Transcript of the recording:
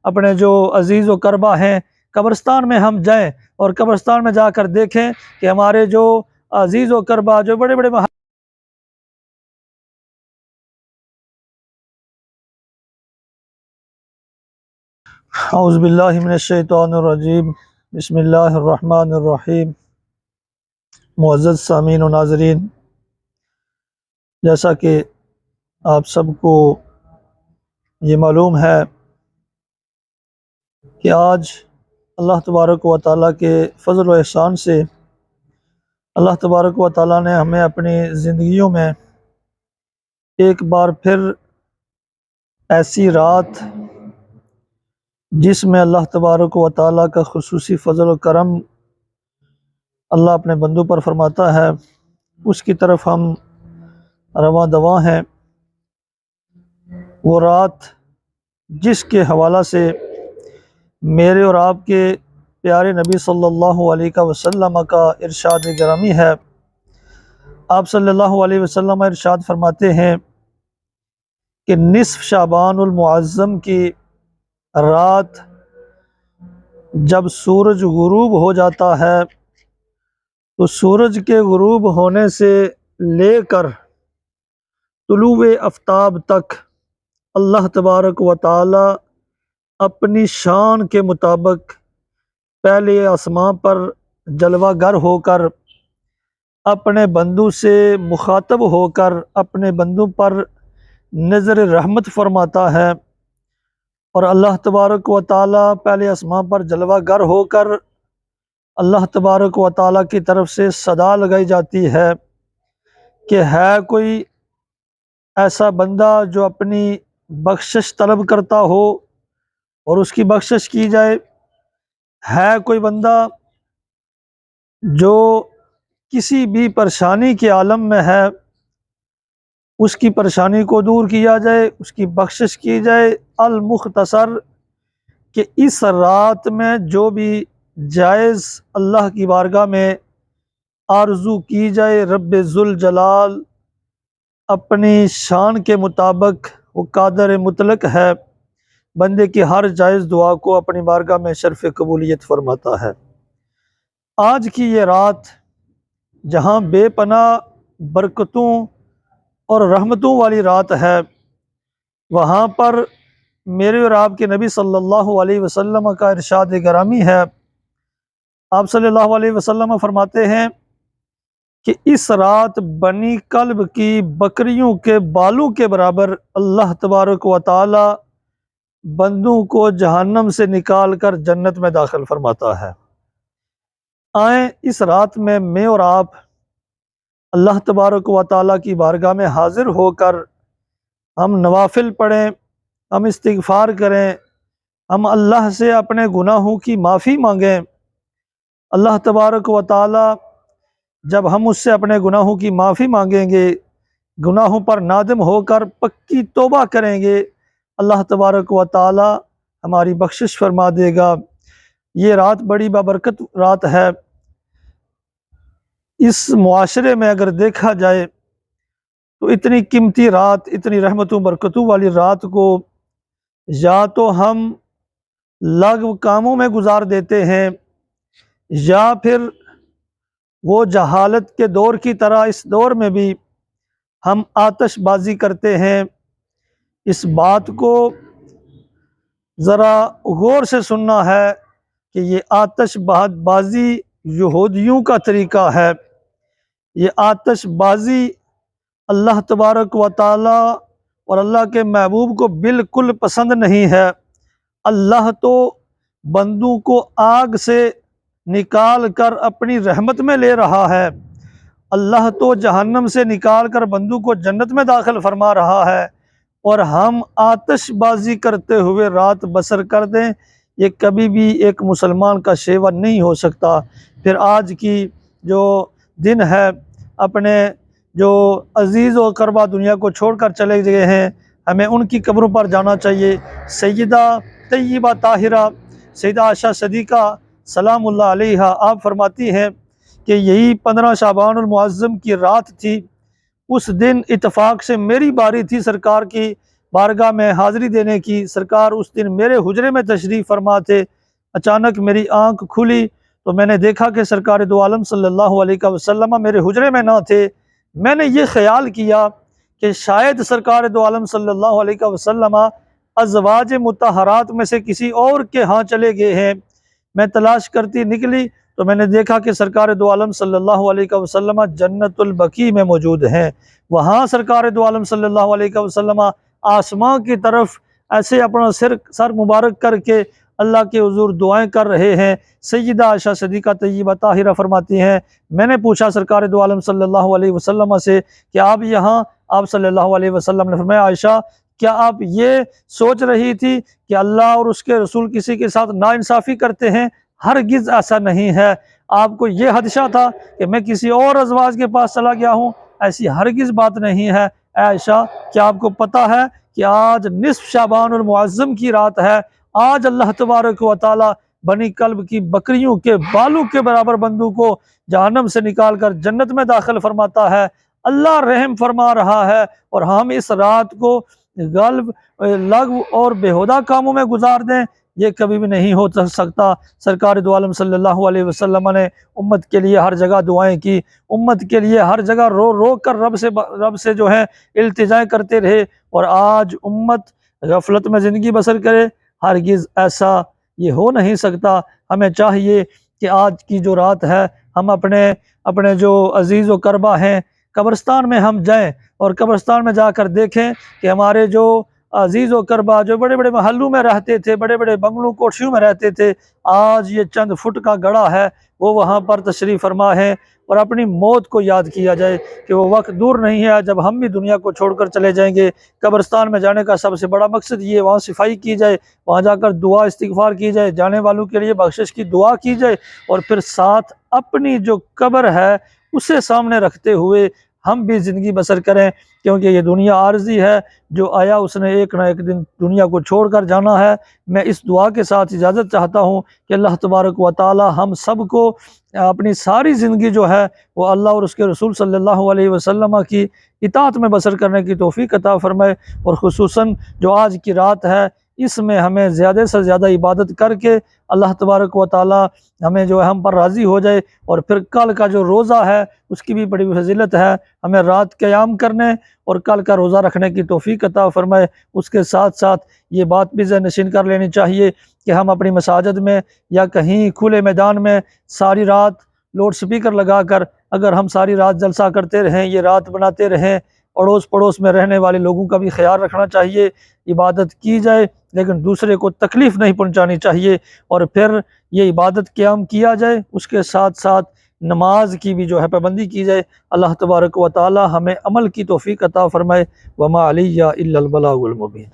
اپنے جو عزیز و قربا ہیں قبرستان میں ہم جائیں اور قبرستان میں جا کر دیکھیں کہ ہمارے جو عزیز و قربا جو بڑے بڑے اعوذ باللہ من الشیطان الرجیم بسم اللہ الرحمن الرحیم۔ معزز سامعین و ناظرین، جیسا کہ آپ سب کو یہ معلوم ہے کہ آج اللہ تبارک و تعالیٰ کے فضل و احسان سے اللہ تبارک و تعالیٰ نے ہمیں اپنی زندگیوں میں ایک بار پھر ایسی رات جس میں اللہ تبارک و تعالیٰ کا خصوصی فضل و کرم اللہ اپنے بندوں پر فرماتا ہے، اس کی طرف ہم رواں دواں ہیں۔ وہ رات جس کے حوالہ سے میرے اور آپ کے پیارے نبی صلی اللہ علیہ وسلم کا ارشاد گرامی ہے۔ آپ صلی اللہ علیہ وسلم ارشاد فرماتے ہیں کہ نصف شعبان المعظم کی رات جب سورج غروب ہو جاتا ہے تو سورج کے غروب ہونے سے لے کر طلوع آفتاب تک اللہ تبارک و تعالی اپنی شان کے مطابق پہلے آسمان پر جلوہ گر ہو کر اپنے بندوں سے مخاطب ہو کر اپنے بندوں پر نظر رحمت فرماتا ہے، اور اللہ تبارک و تعالی پہلے آسمان پر جلوہ گر ہو کر اللہ تبارک و تعالی کی طرف سے صدا لگائی جاتی ہے کہ ہے کوئی ایسا بندہ جو اپنی بخشش طلب کرتا ہو اور اس کی بخشش کی جائے؟ ہے کوئی بندہ جو کسی بھی پریشانی کے عالم میں ہے، اس کی پریشانی کو دور کیا جائے، اس کی بخشش کی جائے؟ المختصر کہ اس رات میں جو بھی جائز اللہ کی بارگاہ میں آرزو کی جائے، رب ذوالجلال اپنی شان کے مطابق وہ قادر مطلق ہے، بندے کی ہر جائز دعا کو اپنی بارگاہ میں شرف قبولیت فرماتا ہے۔ آج کی یہ رات جہاں بے پناہ برکتوں اور رحمتوں والی رات ہے، وہاں پر میرے اور آپ کے نبی صلی اللہ علیہ وسلم کا ارشاد گرامی ہے۔ آپ صلی اللہ علیہ وسلم فرماتے ہیں کہ اس رات بنی کلب کی بکریوں کے بالوں کے برابر اللہ تبارک و تعالی بندوں کو جہنم سے نکال کر جنت میں داخل فرماتا ہے۔ آئیں اس رات میں اور آپ اللہ تبارک و تعالی کی بارگاہ میں حاضر ہو کر ہم نوافل پڑھیں، ہم استغفار کریں، ہم اللہ سے اپنے گناہوں کی معافی مانگیں۔ اللہ تبارک و تعالی جب ہم اس سے اپنے گناہوں کی معافی مانگیں گے، گناہوں پر نادم ہو کر پکی توبہ کریں گے، اللہ تبارک و تعالی ہماری بخشش فرما دے گا۔ یہ رات بڑی بابرکت رات ہے۔ اس معاشرے میں اگر دیکھا جائے تو اتنی قیمتی رات، اتنی رحمتوں برکتوں والی رات کو یا تو ہم لغو کاموں میں گزار دیتے ہیں، یا پھر وہ جہالت کے دور کی طرح اس دور میں بھی ہم آتش بازی کرتے ہیں۔ اس بات کو ذرا غور سے سننا ہے کہ یہ آتش بازی یہودیوں کا طریقہ ہے۔ یہ آتش بازی اللہ تبارک و تعالی اور اللہ کے محبوب کو بالکل پسند نہیں ہے۔ اللہ تو بندوں کو آگ سے نکال کر اپنی رحمت میں لے رہا ہے، اللہ تو جہنم سے نکال کر بندوں کو جنت میں داخل فرما رہا ہے، اور ہم آتش بازی کرتے ہوئے رات بسر کر دیں، یہ کبھی بھی ایک مسلمان کا شیوا نہیں ہو سکتا۔ پھر آج کی جو دن ہے، اپنے جو عزیز و قربا دنیا کو چھوڑ کر چلے گئے ہیں، ہمیں ان کی قبروں پر جانا چاہیے۔ سیدہ طیبہ طاہرہ سیدہ عائشہ صدیقہ سلام اللہ علیہا آپ فرماتی ہیں کہ یہی 15 شعبان المعظم کی رات تھی۔ اس دن اتفاق سے میری باری تھی سرکار کی بارگاہ میں حاضری دینے کی۔ سرکار اس دن میرے حجرے میں تشریف فرما تھے۔ اچانک میری آنکھ کھلی تو میں نے دیکھا کہ سرکار دو عالم صلی اللہ علیہ وسلم میرے حجرے میں نہ تھے۔ میں نے یہ خیال کیا کہ شاید سرکار دو عالم صلی اللہ علیہ وسلم ازواج مطہرات میں سے کسی اور کے ہاں چلے گئے ہیں۔ میں تلاش کرتی نکلی تو میں نے دیکھا کہ سرکار دو عالم صلی اللہ علیہ وسلم جنت البقیع میں موجود ہیں۔ وہاں سرکار دو عالم صلی اللہ علیہ وسلم آسمان کی طرف ایسے اپنا سر مبارک کر کے اللہ کے حضور دعائیں کر رہے ہیں۔ سیدہ عائشہ صدیقہ طیبہ طاہرہ فرماتی ہیں، میں نے پوچھا سرکار دو عالم صلی اللہ علیہ وسلم سے کہ آپ یہاں؟ آپ صلی اللہ علیہ وسلم نے فرمایا، عائشہ کیا آپ یہ سوچ رہی تھی کہ اللہ اور اس کے رسول کسی کے ساتھ ناانصافی کرتے ہیں؟ ہرگز ایسا نہیں ہے۔ آپ کو یہ خدشہ تھا کہ میں کسی اور ازواج کے پاس چلا گیا ہوں؟ ایسی ہرگز بات نہیں ہے۔ عائشہ کیا آپ کو پتہ ہے کہ آج نصف شعبان المعظم کی رات ہے؟ آج اللہ تبارک و تعالی بنی کلب کی بکریوں کے بالوں کے برابر بندوں کو جہنم سے نکال کر جنت میں داخل فرماتا ہے۔ اللہ رحم فرما رہا ہے، اور ہم اس رات کو غلب لغو اور بےہودہ کاموں میں گزار دیں، یہ کبھی بھی نہیں ہو سکتا۔ سرکار دو عالم صلی اللہ علیہ وسلم نے امت کے لیے ہر جگہ دعائیں کی، امت کے لیے ہر جگہ رو رو کر رب سے جو ہے التجائیں کرتے رہے، اور آج امت غفلت میں زندگی بسر کرے؟ ہرگز ایسا یہ ہو نہیں سکتا۔ ہمیں چاہیے کہ آج کی جو رات ہے ہم اپنے جو عزیز و قربا ہیں قبرستان میں ہم جائیں، اور قبرستان میں جا کر دیکھیں کہ ہمارے جو عزیز و قربا جو بڑے بڑے محلوں میں رہتے تھے، بڑے بڑے بنگلوں کوٹھیوں میں رہتے تھے، آج یہ چند فٹ کا گڑھا ہے وہ وہاں پر تشریف فرما ہے، اور اپنی موت کو یاد کیا جائے کہ وہ وقت دور نہیں ہے جب ہم بھی دنیا کو چھوڑ کر چلے جائیں گے۔ قبرستان میں جانے کا سب سے بڑا مقصد یہ، وہاں صفائی کی جائے، وہاں جا کر دعا استغفار کی جائے، جانے والوں کے لیے بخشش کی دعا کی جائے، اور پھر ساتھ اپنی جو قبر ہے اسے سامنے رکھتے ہوئے ہم بھی زندگی بسر کریں، کیونکہ یہ دنیا عارضی ہے، جو آیا اس نے ایک نہ ایک دن دنیا کو چھوڑ کر جانا ہے۔ میں اس دعا کے ساتھ اجازت چاہتا ہوں کہ اللہ تبارک و تعالی ہم سب کو اپنی ساری زندگی جو ہے وہ اللہ اور اس کے رسول صلی اللہ علیہ وسلم کی اطاعت میں بسر کرنے کی توفیق عطا فرمائے، اور خصوصاً جو آج کی رات ہے اس میں ہمیں زیادہ سے زیادہ عبادت کر کے اللہ تبارک و تعالی ہمیں جو ہے ہم پر راضی ہو جائے، اور پھر کل کا جو روزہ ہے اس کی بھی بڑی فضیلت ہے، ہمیں رات قیام کرنے اور کل کا روزہ رکھنے کی توفیق عطا فرمائے۔ اس کے ساتھ ساتھ یہ بات بھی ذہن نشین کر لینی چاہیے کہ ہم اپنی مساجد میں یا کہیں کھلے میدان میں ساری رات لاؤڈ سپیکر لگا کر اگر ہم ساری رات جلسہ کرتے رہیں، یہ رات بناتے رہیں، اڑوس پڑوس میں رہنے والے لوگوں کا بھی خیال رکھنا چاہیے۔ عبادت کی جائے لیکن دوسرے کو تکلیف نہیں پہنچانی چاہیے، اور پھر یہ عبادت قیام کیا جائے، اس کے ساتھ ساتھ نماز کی بھی جو ہے پابندی کی جائے۔ اللہ تبارک و تعالی ہمیں عمل کی توفیق عطا فرمائے۔ وما علیہ الا البلاغ المبین۔